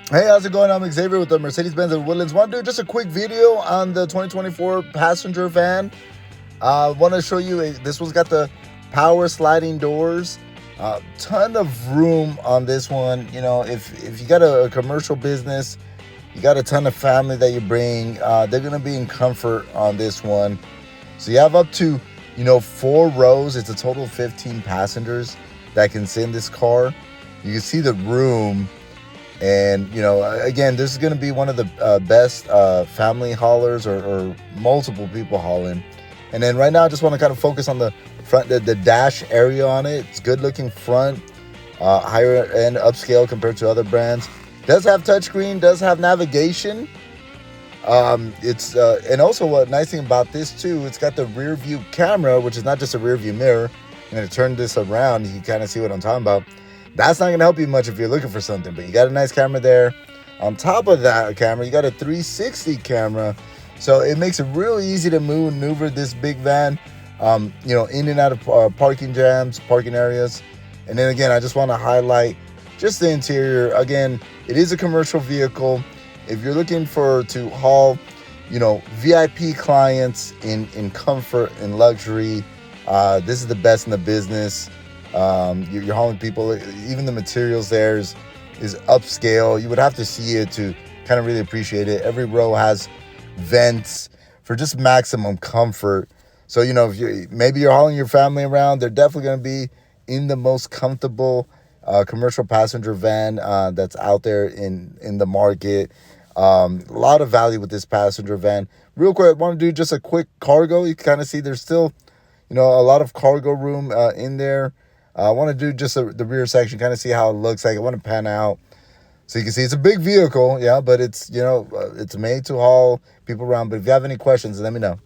Hey, how's it going? I'm Xavier with the Mercedes-Benz of Woodlands. Want to do just a quick video on the 2024 passenger van. Want to show you, this one's got the power sliding doors. Ton of room on this one. You know, if you got a commercial business, you got a ton of family that you bring, they're going to be in comfort on this one. So you have up to, 4 rows. It's a total of 15 passengers that can sit in this car. You can see the room. And, again, this is going to be one of the best family haulers or multiple people hauling. And then right now, I just want to kind of focus on the front, the dash area on it. It's good looking front, higher end upscale compared to other brands. Does have touchscreen, does have navigation. And also what nice thing about this too, it's got the rear view camera, which is not just a rear view mirror. I'm going to turn this around. You can kind of see what I'm talking about. That's not going to help you much if you're looking for something, but you got a nice camera there. On top of that camera, you got a 360 camera. So it makes it really easy to maneuver this big van, in and out of parking jams, parking areas. And then again, I just want to highlight just the interior. Again, it is a commercial vehicle. If you're looking to haul, VIP clients in comfort and luxury, this is the best in the business. You're hauling people. Even the materials there is upscale. You would have to see it to kind of really appreciate it. Every row has vents for just maximum comfort. So if maybe you're hauling your family around, they're definitely going to be in the most comfortable commercial passenger van that's out there in the market. A lot of value with this passenger van. Real quick, I want to do just a quick cargo. You can kind of see there's still a lot of cargo room in there. I want to do just the rear section, kind of see how it looks like. I want to pan out so you can see it's a big vehicle, yeah, but it's, it's made to haul people around. But if you have any questions, let me know.